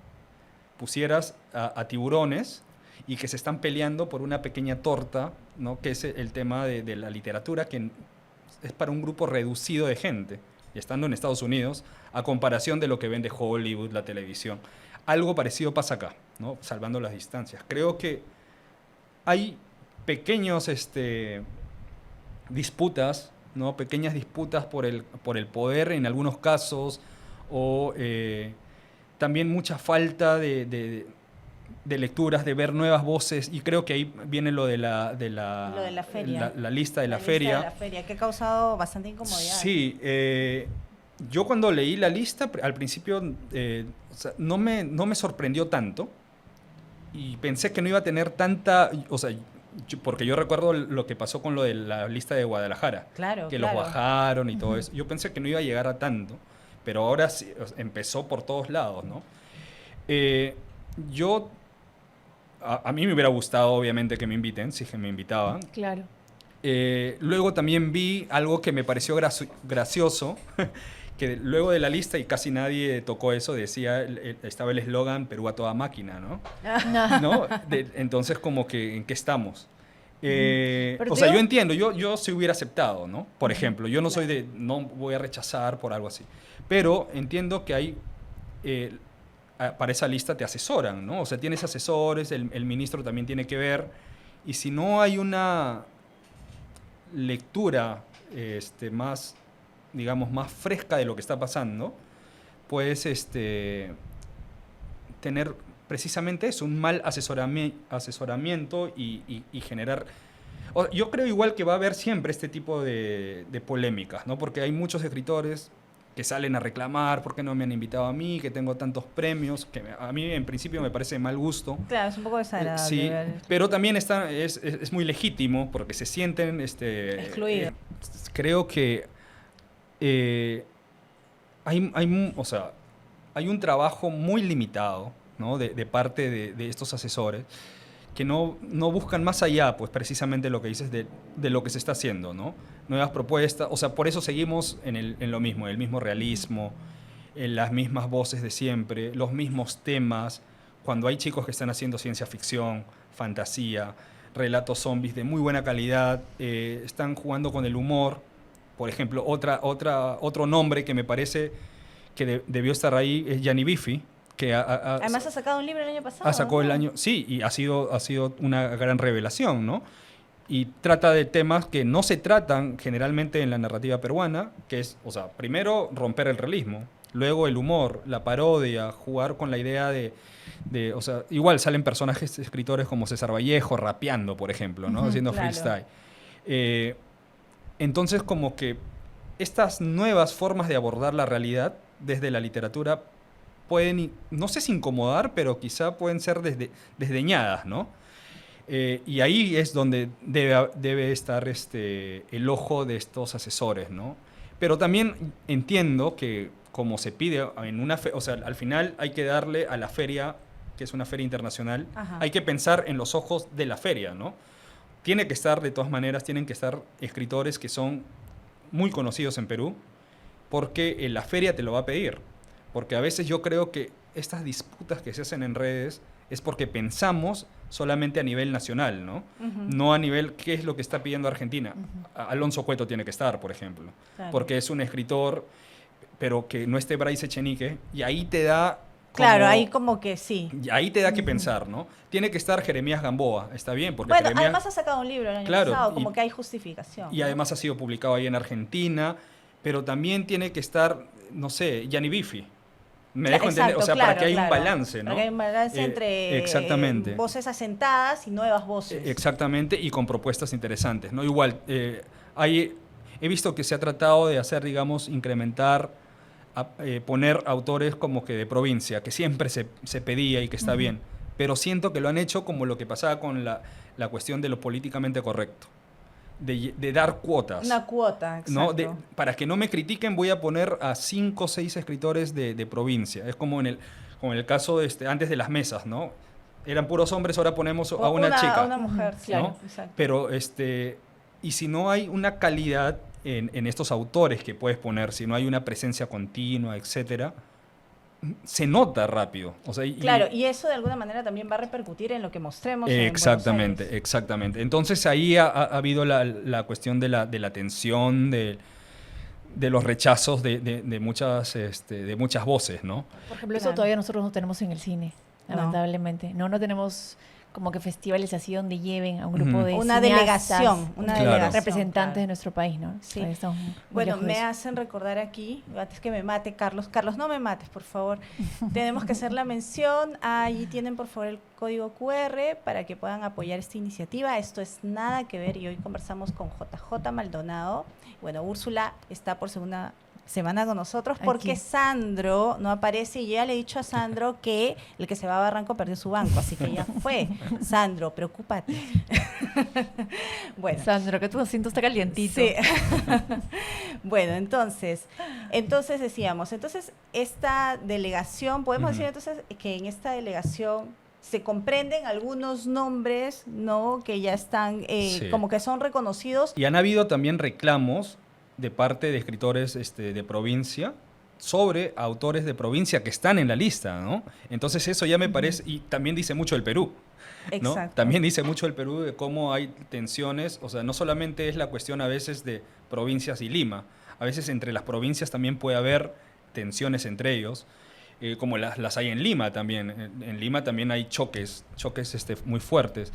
pusieras a tiburones y que se están peleando por una pequeña torta, ¿no? Que es el tema de la literatura, que es para un grupo reducido de gente, y estando en Estados Unidos, a comparación de lo que vende Hollywood, la televisión. Algo parecido pasa acá, ¿no? Salvando las distancias. Creo que hay pequeños disputas, ¿no? Pequeñas disputas por el poder en algunos casos, o también mucha falta de lecturas, de ver nuevas voces, y creo que ahí viene lo de la feria. La lista de la feria. Lista de la feria, que ha causado bastante incomodidad. Sí, yo cuando leí la lista, al principio o sea, no me sorprendió tanto, y pensé que no iba a tener tanta, o sea, porque yo recuerdo lo que pasó con lo de la lista de Guadalajara, que los bajaron y todo eso. Yo pensé que no iba a llegar a tanto, pero ahora sí, empezó por todos lados, ¿no? Yo a mí me hubiera gustado, obviamente, que me inviten, si es que me invitaban. Claro. Luego también vi algo que me pareció gracioso, que luego de la lista, y casi nadie tocó eso, estaba el eslogan Perú a toda máquina, ¿no? ¿No? Entonces, como que, ¿en qué estamos? O sea, yo entiendo, yo sí hubiera aceptado, ¿no? Por ejemplo, yo no soy no voy a rechazar por algo así. Pero entiendo que hay, para esa lista te asesoran, ¿no? O sea, tienes asesores, el ministro también tiene que ver, y si no hay una lectura más, digamos, más fresca de lo que está pasando, puedes tener precisamente eso, un mal asesoramiento y generar... Yo creo igual que va a haber siempre este tipo de polémicas, ¿no? Porque hay muchos escritores que salen a reclamar por qué no me han invitado a mí, que tengo tantos premios, que a mí en principio me parece de mal gusto. Claro, es un poco desagradable. Sí, pero también es muy legítimo porque se sienten... excluidos. Creo que hay un trabajo muy limitado, ¿no? de parte de estos asesores que no buscan más allá, pues precisamente lo que dices de lo que se está haciendo, ¿no? Nuevas propuestas, o sea, por eso seguimos en lo mismo, el mismo realismo, en las mismas voces de siempre, los mismos temas, cuando hay chicos que están haciendo ciencia ficción, fantasía, relatos zombies de muy buena calidad, están jugando con el humor. Por ejemplo, otro nombre que me parece que debió estar ahí es Gianni Biffi, que además ha sacado un libro el año pasado. Sacó el año, sí, y ha sido una gran revelación, ¿no? Y trata de temas que no se tratan generalmente en la narrativa peruana, que es, o sea, primero romper el realismo, luego el humor, la parodia, jugar con la idea o sea, igual salen personajes, escritores como César Vallejo rapeando, por ejemplo, ¿no? Haciendo freestyle. Entonces, como que estas nuevas formas de abordar la realidad desde la literatura pueden, no sé si incomodar, pero quizá pueden ser desdeñadas, ¿no? Y ahí es donde debe estar el ojo de estos asesores, ¿no? Pero también entiendo que, como se pide en una o sea, al final hay que darle a la feria, que es una feria internacional, hay que pensar en los ojos de la feria, ¿no? Tiene que estar, de todas maneras, tienen que estar escritores que son muy conocidos en Perú, porque la feria te lo va a pedir. Porque a veces yo creo que estas disputas que se hacen en redes es porque pensamos solamente a nivel nacional, ¿no? No a nivel qué es lo que está pidiendo Argentina. Alonso Cueto tiene que estar, por ejemplo, porque es un escritor, pero que no esté Bryce Echenique, y ahí te da... Claro, ahí como que sí. Ahí te da que pensar, ¿no? Tiene que estar Jeremías Gamboa, está bien, porque bueno, Jeremías, además ha sacado un libro el año pasado, como que hay justificación. Y además ha sido publicado ahí en Argentina, pero también tiene que estar, no sé, Gianni Biffi. Me dejo entender, o sea, para que haya un balance, ¿no? Para que haya un balance entre voces asentadas y nuevas voces. Exactamente, y con propuestas interesantes, ¿no? Igual, he visto que se ha tratado de hacer, digamos, incrementar, poner autores como que de provincia, que siempre se pedía y que está bien, pero siento que lo han hecho como lo que pasaba con la cuestión de lo políticamente correcto. De dar cuotas. Una cuota, exacto. ¿No? Para que no me critiquen, voy a poner a 5 o 6 escritores de provincia. Es como en el caso antes de las mesas, ¿no? Eran puros hombres, ahora ponemos a una chica. A una mujer, claro, ¿no? exacto. Pero, y si no hay una calidad en estos autores que puedes poner, si no hay una presencia continua, etcétera, se nota rápido. O sea, claro, y eso de alguna manera también va a repercutir en lo que mostremos. Exactamente, exactamente. Entonces ahí ha habido la cuestión de la tensión, de los rechazos de muchas voces, ¿no? Por ejemplo, eso todavía nosotros no tenemos en el cine, lamentablemente. No tenemos como que festivales así donde lleven a un grupo de una delegación, representantes de nuestro país, ¿no? Sí. Bueno, me hacen recordar aquí, antes que me mate Carlos, no me mates, por favor. Tenemos que hacer la mención, allí tienen por favor el código QR para que puedan apoyar esta iniciativa. Esto es Nada que Ver y hoy conversamos con JJ Maldonado. Bueno, Úrsula está por segunda semana con nosotros porque aquí Sandro no aparece y yo ya le he dicho a Sandro que el que se va a Barranco perdió su banco, así que ya fue. Sandro, preocúpate. Bueno. Sandro, que tu asiento está calientito. Sí. Bueno, entonces decíamos, esta delegación, podemos decir entonces que en esta delegación se comprenden algunos nombres, ¿no? Que ya están, Sí. como que son reconocidos. Y han habido también reclamos de parte de escritores de provincia sobre autores de provincia que están en la lista, ¿no? Entonces eso ya me parece, y también dice mucho del Perú, ¿no? Exacto. También dice mucho del Perú de cómo hay tensiones, o sea, no solamente es la cuestión a veces de provincias y Lima, a veces entre las provincias también puede haber tensiones entre ellos, como las hay en Lima también. En Lima también hay choques muy fuertes.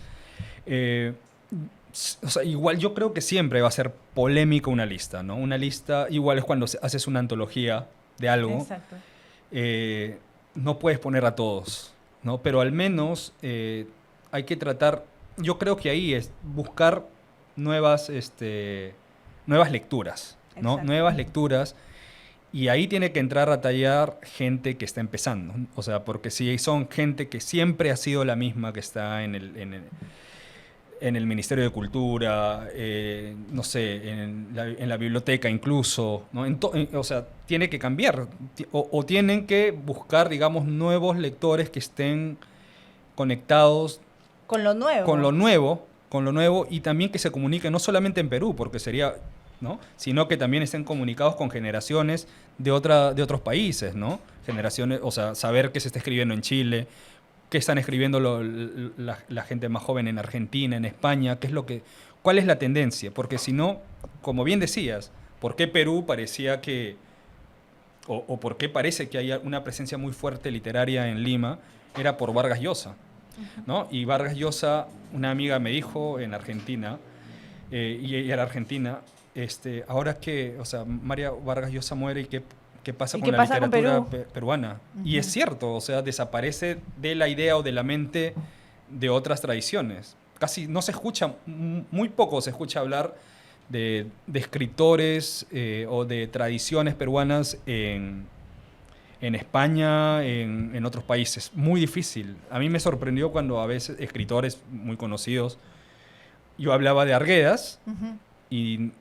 O sea, igual yo creo que siempre va a ser polémico una lista, ¿no? Una lista, igual es cuando haces una antología de algo, Exacto. no puedes poner a todos, ¿no? Pero al menos hay que tratar, yo creo que ahí es buscar nuevas lecturas, ¿no? Exacto. Nuevas lecturas. Y ahí tiene que entrar a tallar gente que está empezando. O sea, porque si son gente que siempre ha sido la misma que está en el Ministerio de Cultura, no sé, en la biblioteca incluso, ¿no? O sea, tiene que cambiar. O tienen que buscar, digamos, nuevos lectores que estén conectados Con lo nuevo. con lo nuevo y también que se comuniquen no solamente en Perú, porque sería, ¿no? Sino que también estén comunicados con generaciones de otros países, ¿no? Generaciones, o sea, saber qué se está escribiendo en Chile, qué están escribiendo la gente más joven en Argentina, en España, cuál es la tendencia, porque si no, como bien decías, ¿por qué Perú parecía que, o por qué parece que hay una presencia muy fuerte literaria en Lima? Era por Vargas Llosa, ¿no? Y Vargas Llosa, una amiga me dijo en Argentina, y ella era argentina, ahora que, o sea, María Vargas Llosa muere y qué pasa ¿Y con qué la pasa con literatura Perú? peruana. Y es cierto, o sea, desaparece de la idea o de la mente de otras tradiciones. Casi no se escucha, muy poco se escucha hablar de escritores o de tradiciones peruanas en España, en otros países. Muy difícil. A mí me sorprendió cuando a veces escritores muy conocidos, yo hablaba de Arguedas y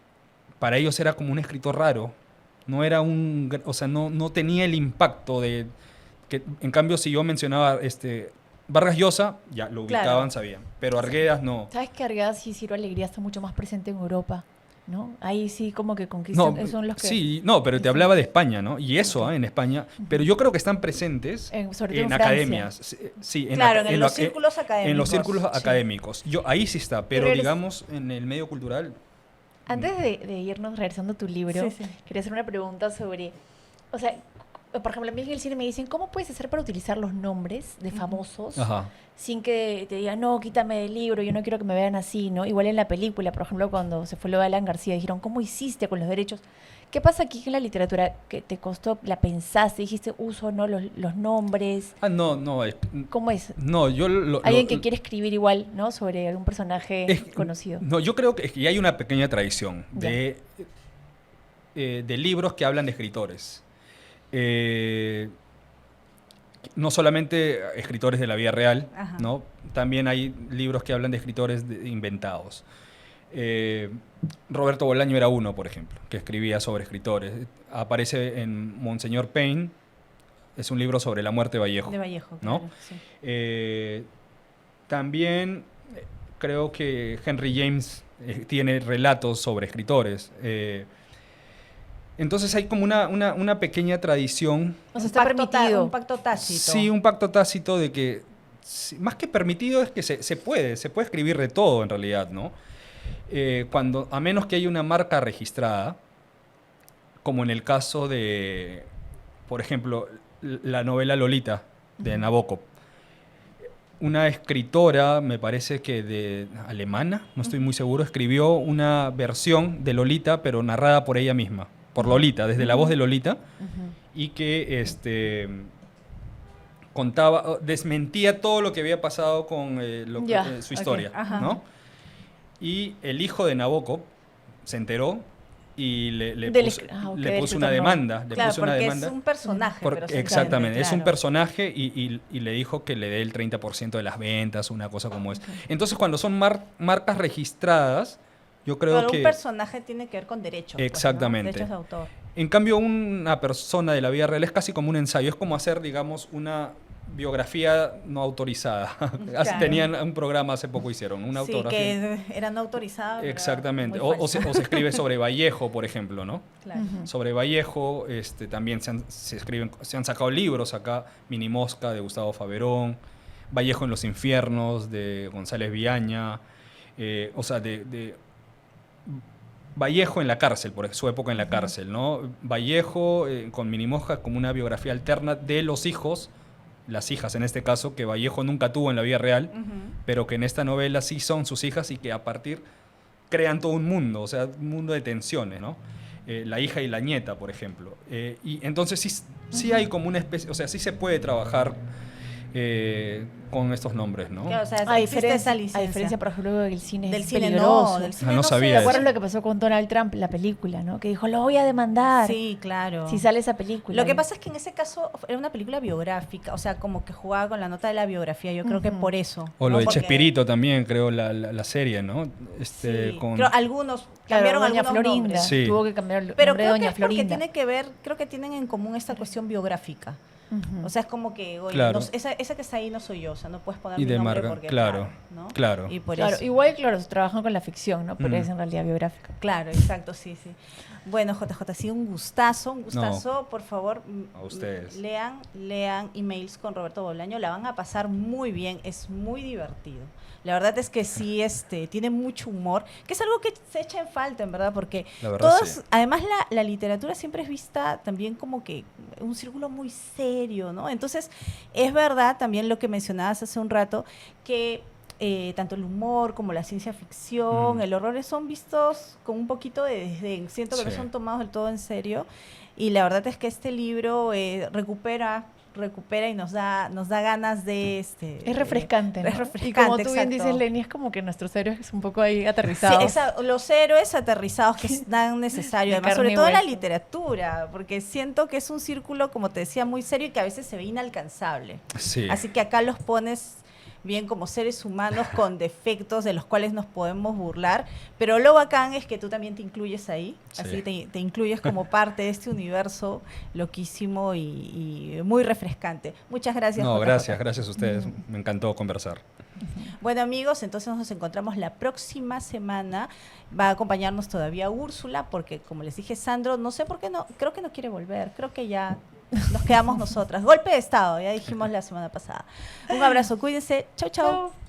para ellos era como un escritor raro. No era o sea, no tenía el impacto de que, en cambio, si yo mencionaba Vargas Llosa, ya lo ubicaban, Claro. sabían. Pero Arguedas no. ¿Sabes que Argadas y Ciro Alegría está mucho más presente en Europa? ¿No? Ahí sí como que conquistan, No, son los que... sí, no, pero te hablaba de España, ¿no? Y eso, en España. Pero yo creo que están presentes sobre todo en academias. Sí, Claro, en los lo- círculos académicos. En los círculos Sí. académicos. Ahí sí está, pero Pero digamos en el medio cultural. Antes de irnos regresando a tu libro, Sí, sí. quería hacer una pregunta sobre, o sea, por ejemplo, a mí en el cine me dicen, ¿cómo puedes hacer para utilizar los nombres de famosos Ajá. sin que te digan, no, quítame del libro, yo no quiero que me vean así, ¿no? Igual en la película, por ejemplo, cuando se fue lo de Alan García, dijeron, ¿cómo hiciste con los derechos? ¿Qué pasa aquí en la literatura? ¿Que te costó, la pensaste, dijiste, uso no los nombres? No, ¿Cómo es? no, yo Alguien que quiere escribir igual, ¿no? Sobre algún personaje conocido. No, yo creo que hay una pequeña tradición Ya. de libros que hablan de escritores. No solamente escritores de la vida real, Ajá. ¿no? También hay libros que hablan de escritores inventados. Roberto Bolaño era uno, por ejemplo, que escribía sobre escritores. Aparece en Monseñor Payne, es un libro sobre la muerte de Vallejo. De Vallejo, ¿no? claro, sí. También creo que Henry James tiene relatos sobre escritores. Entonces hay como una pequeña tradición. O sea, está permitido. Un pacto tácito. Sí, un pacto tácito de que, más que permitido, es que se puede escribir de todo en realidad, ¿no? A menos que haya una marca registrada, como en el caso de, por ejemplo, la novela Lolita de Nabokov. Una escritora, me parece que alemana, no estoy muy seguro, escribió una versión de Lolita, pero narrada por ella misma, por Lolita, desde la voz de Lolita, y que desmentía todo lo que había pasado con su historia, Ajá. ¿no? Y el hijo de Nabokov se enteró y le puso una demanda. Claro, porque es un personaje. Pero se exactamente, entiende, es un claro. personaje y le dijo que le dé el 30% de las ventas, una cosa como es. Entonces, cuando son marcas registradas, yo creo Pero que... un personaje tiene que ver con derechos. Exactamente. Pues, ¿no? Derechos de autor. En cambio, una persona de la vida real es casi como un ensayo. Es como hacer, digamos, biografía no autorizada. Claro. Tenían un programa hace poco, hicieron una Sí, autografía. que era no autorizado. pero Exactamente. muy O se escribe sobre Vallejo, por ejemplo, ¿no? Claro. Ujú. Sobre Vallejo, también se han sacado libros acá, Mini Mosca de Gustavo Faverón, Vallejo en los infiernos de González Viaña, o sea, de Vallejo en la cárcel, por su época en la cárcel, ¿no? Vallejo con Mini Mosca como una biografía alterna de los hijos, las hijas en este caso, que Vallejo nunca tuvo en la vida real, Ujú. pero que en esta novela sí son sus hijas y que a partir crean todo un mundo, o sea, un mundo de tensiones, ¿no? La hija y la nieta, por ejemplo. Y entonces sí hay como una especie, o sea, sí se puede trabajar con estos nombres, ¿no? Claro, o sea, A existe esa diferencia, licencia. por ejemplo, del cine Del es cine peligroso. no, del cine no sé. sabía ¿Te acuerdas eso. lo que pasó con Donald Trump, la película, ¿no? Que dijo, lo voy a demandar Sí, claro. si sale esa película. Lo que pasa es que en ese caso era una película biográfica, o sea, como que jugaba con la nota de la biografía, yo creo que Ujú. por eso. O lo ¿no? de Porque- Chespirito también, creo, la serie, ¿no? Sí, Con... creo algunos Claro, cambiaron Doña algunos Florinda. nombres. Sí. Tuvo que cambiar el Pero nombre de creo que Doña es porque Florinda. tiene que ver, creo que tienen en común esta cuestión biográfica. Ujú. O sea, es como que, oye, Claro. esa que está ahí no soy yo, o sea, no puedes poner Y mi de nombre marca, porque, claro, ¿no? claro. Y por Claro, eso. igual, claro, trabajan con la ficción, ¿no? Pero Mm. es en realidad biográfica. Claro, exacto, sí, sí. Bueno, JJ, ha sido un gustazo. Por favor, A ustedes. lean emails con Roberto Bolaño, la van a pasar muy bien, es muy divertido. La verdad es que sí, tiene mucho humor, que es algo que se echa en falta, en verdad, porque La verdad, sí. además la literatura siempre es vista también como que un círculo muy serio, ¿no? Entonces, es verdad también lo que mencionabas hace un rato, que tanto el humor como la ciencia ficción, Mm. el horror son vistos con un poquito de desdén. Siento que no Sí. son tomados del todo en serio. Y la verdad es que este libro recupera y nos da ganas de Es refrescante, ¿no? es refrescante, Y como tú bien exacto. dices, Lenny, es como que nuestros héroes es un poco ahí Sí, aterrizados. los héroes aterrizados que es tan necesario, De además, carne sobre y todo en la hueso. literatura, porque siento que es un círculo, como te decía, muy serio y que a veces se ve inalcanzable. Sí. Así que acá los pones bien como seres humanos con defectos de los cuales nos podemos burlar, pero lo bacán es que tú también te incluyes ahí, Sí. así te incluyes como parte de este universo loquísimo y muy refrescante. Muchas gracias. No, JJ. gracias a ustedes. Me encantó conversar. Bueno, amigos, entonces nos encontramos la próxima semana. Va a acompañarnos todavía Úrsula, porque como les dije, Sandro, no sé por qué no, creo que no quiere volver, creo que ya nos quedamos nosotras. Golpe de estado, ya dijimos la semana pasada. Un abrazo, cuídense. Chau, chau. Chau.